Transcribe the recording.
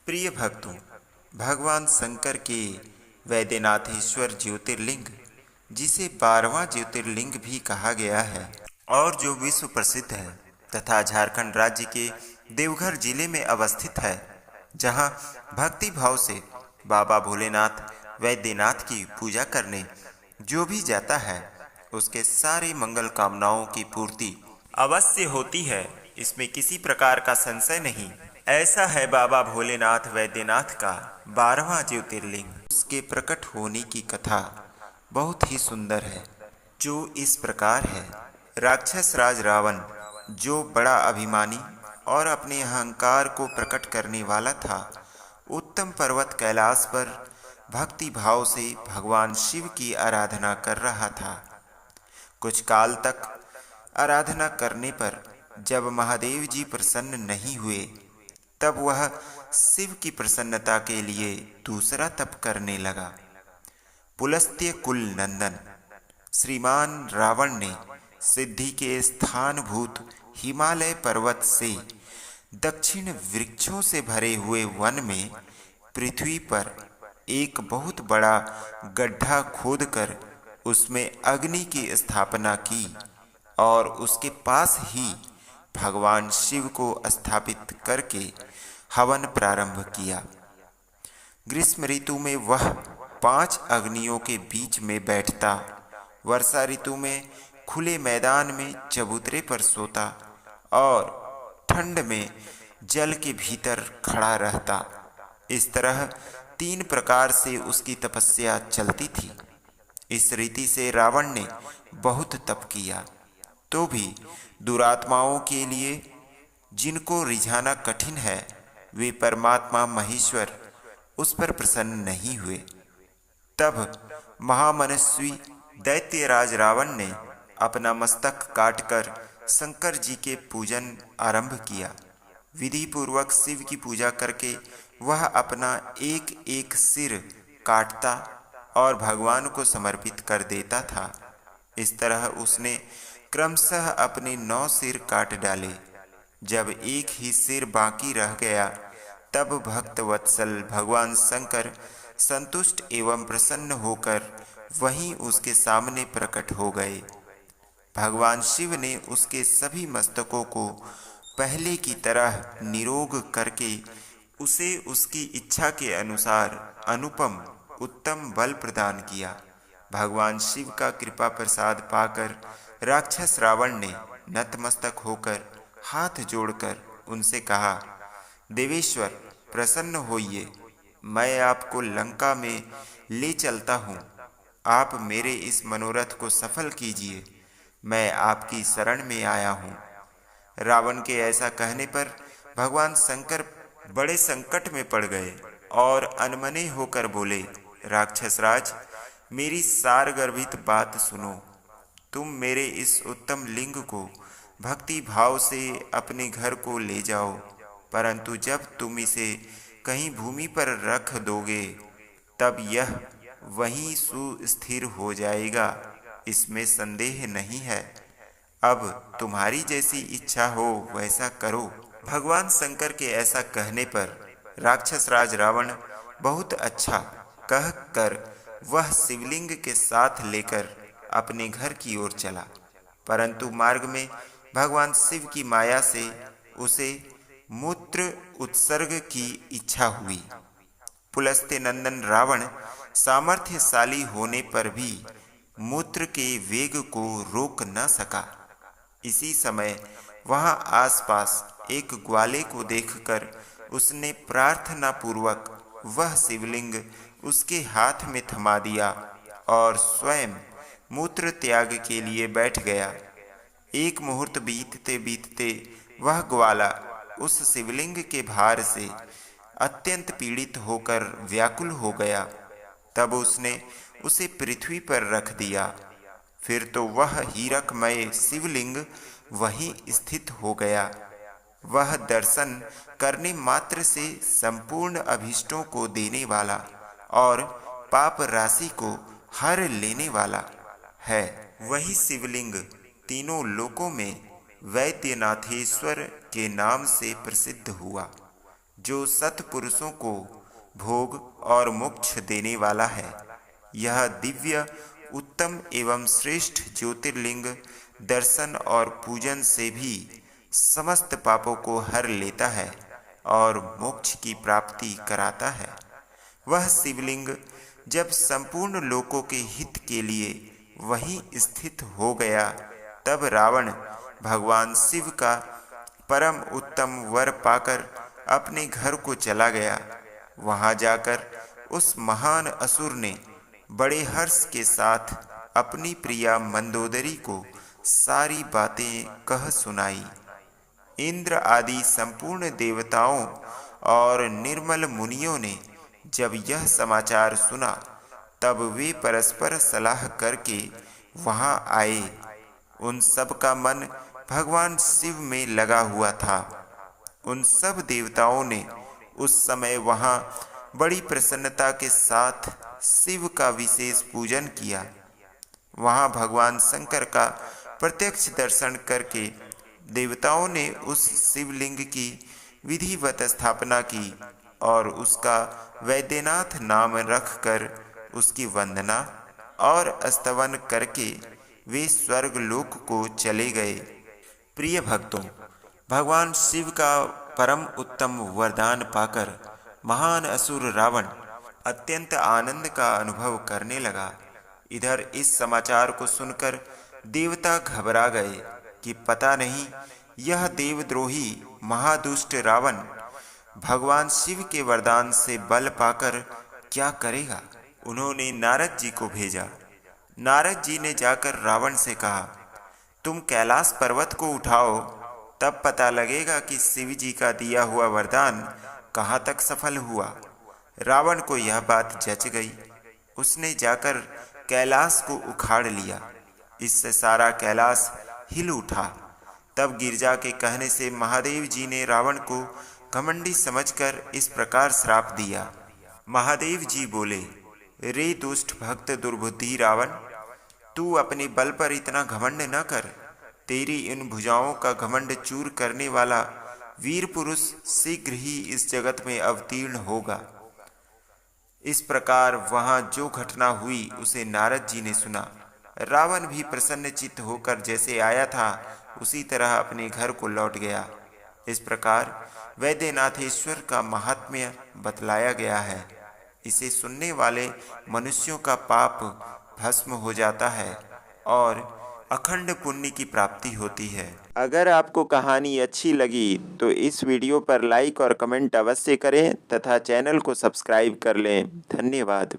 प्रिय भक्तों, भगवान शंकर के वैद्यनाथेश्वर ज्योतिर्लिंग, जिसे 12वां ज्योतिर्लिंग भी कहा गया है और जो विश्व प्रसिद्ध है तथा झारखंड राज्य के देवघर जिले में अवस्थित है, जहां भक्ति भाव से बाबा भोलेनाथ वैद्यनाथ की पूजा करने जो भी जाता है उसके सारी मंगल कामनाओं की पूर्ति अवश्य होती है। इसमें किसी प्रकार का संशय नहीं। ऐसा है बाबा भोलेनाथ वैद्यनाथ का 12वां ज्योतिर्लिंग। उसके प्रकट होने की कथा बहुत ही सुंदर है, जो इस प्रकार है। राक्षस राज रावण, जो बड़ा अभिमानी और अपने अहंकार को प्रकट करने वाला था, उत्तम पर्वत कैलाश पर भक्ति भाव से भगवान शिव की आराधना कर रहा था। कुछ काल तक आराधना करने पर जब महादेव जी प्रसन्न नहीं हुए, तब वह शिव की प्रसन्नता के लिए दूसरा तप करने लगा। पुलस्त्य कुल नंदन श्रीमान रावण ने सिद्धि के स्थानभूत हिमालय पर्वत से दक्षिण वृक्षों से भरे हुए वन में पृथ्वी पर एक बहुत बड़ा गड्ढा खोदकर उसमें अग्नि की स्थापना की और उसके पास ही भगवान शिव को स्थापित करके हवन प्रारंभ किया। ग्रीष्म ऋतु में वह 5 अग्नियों के बीच में बैठता, वर्षा ऋतु में खुले मैदान में चबूतरे पर सोता और ठंड में जल के भीतर खड़ा रहता। इस तरह 3 प्रकार से उसकी तपस्या चलती थी। इस रीति से रावण ने बहुत तप किया, तो भी दुरात्माओं के लिए, जिनको रिझाना कठिन है, वे परमात्मा महेश्वर उस पर प्रसन्न नहीं हुए। तब महामनस्वी दैत्यराज रावण ने अपना मस्तक काटकर शंकर जी के पूजन आरंभ किया। विधि पूर्वक शिव की पूजा करके वह अपना एक एक सिर काटता और भगवान को समर्पित कर देता था। इस तरह उसने क्रमशः अपने 9 सिर काट डाले। जब एक ही सिर बाकी रह गया, तब भक्त वत्सल भगवान शंकर संतुष्ट एवं प्रसन्न होकर वहीं उसके सामने प्रकट हो गए। भगवान शिव ने उसके सभी मस्तकों को पहले की तरह निरोग करके उसे उसकी इच्छा के अनुसार अनुपम उत्तम बल प्रदान किया। भगवान शिव का कृपा प्रसाद पाकर राक्षस रावण ने नतमस्तक होकर हाथ जोड़कर उनसे कहा, देवेश्वर प्रसन्न होइए, मैं आपको लंका में ले चलता हूँ। आप मेरे इस मनोरथ को सफल कीजिए, मैं आपकी शरण में आया हूँ। रावण के ऐसा कहने पर भगवान शंकर बड़े संकट में पड़ गए और अनमने होकर बोले, राक्षस राज, मेरी सारगर्भित बात सुनो। तुम मेरे इस उत्तम लिंग को भक्ति भाव से अपने घर को ले जाओ, परंतु जब तुम इसे कहीं भूमि पर रख दोगे, तब यह वहीं सुस्थिर हो जाएगा, इसमें संदेह नहीं है। अब तुम्हारी जैसी इच्छा हो वैसा करो। भगवान शंकर के ऐसा कहने पर राक्षस राज रावण बहुत अच्छा कह कर वह शिवलिंग के साथ लेकर अपने घर की ओर चला, परंतु मार्ग में भगवान शिव की माया से उसे मूत्र उत्सर्ग की इच्छा हुई। पुलस्त्य नंदन रावण सामर्थ्यशाली होने पर भी मूत्र के वेग को रोक न सका। इसी समय वहां आसपास एक ग्वाले को देखकर उसने प्रार्थना पूर्वक वह शिवलिंग उसके हाथ में थमा दिया और स्वयं मूत्र त्याग के लिए बैठ गया। एक मुहूर्त बीतते बीतते वह ग्वाला उस शिवलिंग के भार से अत्यंत पीड़ित होकर व्याकुल हो गया। तब उसने उसे पृथ्वी पर रख दिया। फिर तो वह हीरकमय शिवलिंग वहीं स्थित हो गया। वह दर्शन करने मात्र से संपूर्ण अभीष्टों को देने वाला और पाप राशि को हर लेने वाला है। वही शिवलिंग तीनों लोकों में वैद्यनाथेश्वर के नाम से प्रसिद्ध हुआ। जो सत्पुरुषों को भोग और मोक्ष देने वाला है। यह दिव्य, उत्तम एवं श्रेष्ठ ज्योतिर्लिंग दर्शन और पूजन से भी समस्त पापों को हर लेता है और मोक्ष की प्राप्ति कराता है। वह शिवलिंग जब संपूर्ण लोकों के हित के लिए वहीं स्थित हो गया, तब रावण भगवान शिव का परम उत्तम वर पाकर अपने घर को चला गया। वहां जाकर उस महान असुर ने बड़े हर्ष के साथ अपनी प्रिया मंदोदरी को सारी बातें कह सुनाई। इंद्र आदि संपूर्ण देवताओं और निर्मल मुनियों ने जब यह समाचार सुना, तब वे परस्पर सलाह करके वहां आए। उन सब का मन भगवान शिव में लगा हुआ था। उन सब देवताओं ने उस समय वहां बड़ी प्रसन्नता के साथ शिव का विशेष पूजन किया। वहां भगवान शंकर का प्रत्यक्ष दर्शन करके देवताओं ने उस शिवलिंग की विधिवत स्थापना की और उसका वैद्यनाथ नाम रखकर उसकी वंदना और स्तवन करके वे स्वर्ग लोक को चले गए। प्रिय भक्तों, भगवान शिव का परम उत्तम वरदान पाकर महान असुर रावण अत्यंत आनंद का अनुभव करने लगा। इधर इस समाचार को सुनकर देवता घबरा गए कि पता नहीं यह देवद्रोही महादुष्ट रावण भगवान शिव के वरदान से बल पाकर क्या करेगा। उन्होंने नारद जी को भेजा। नारद जी ने जाकर रावण से कहा, तुम कैलाश पर्वत को उठाओ, तब पता लगेगा कि शिव जी का दिया हुआ वरदान कहाँ तक सफल हुआ। रावण को यह बात जच गई। उसने जाकर कैलाश को उखाड़ लिया। इससे सारा कैलाश हिल उठा। तब गिरजा के कहने से महादेव जी ने रावण को घमंडी समझकर इस प्रकार श्राप दिया। महादेव जी बोले, रे दुष्ट भक्त दुर्बुद्धि रावण, तू अपने बल पर इतना घमंड न कर। तेरी इन भुजाओं का घमंड चूर करने वाला वीर पुरुष शीघ्र ही इस जगत में अवतीर्ण होगा। इस प्रकार वहां जो घटना हुई उसे नारद जी ने सुना। रावण भी प्रसन्नचित्त होकर जैसे आया था उसी तरह अपने घर को लौट गया। इस प्रकार वैद्यनाथेश्वर का महात्म्य बतलाया गया है। इसे सुनने वाले मनुष्यों का पाप भस्म हो जाता है और अखंड पुण्य की प्राप्ति होती है। अगर आपको कहानी अच्छी लगी तो इस वीडियो पर लाइक और कमेंट अवश्य करें तथा चैनल को सब्सक्राइब कर लें। धन्यवाद।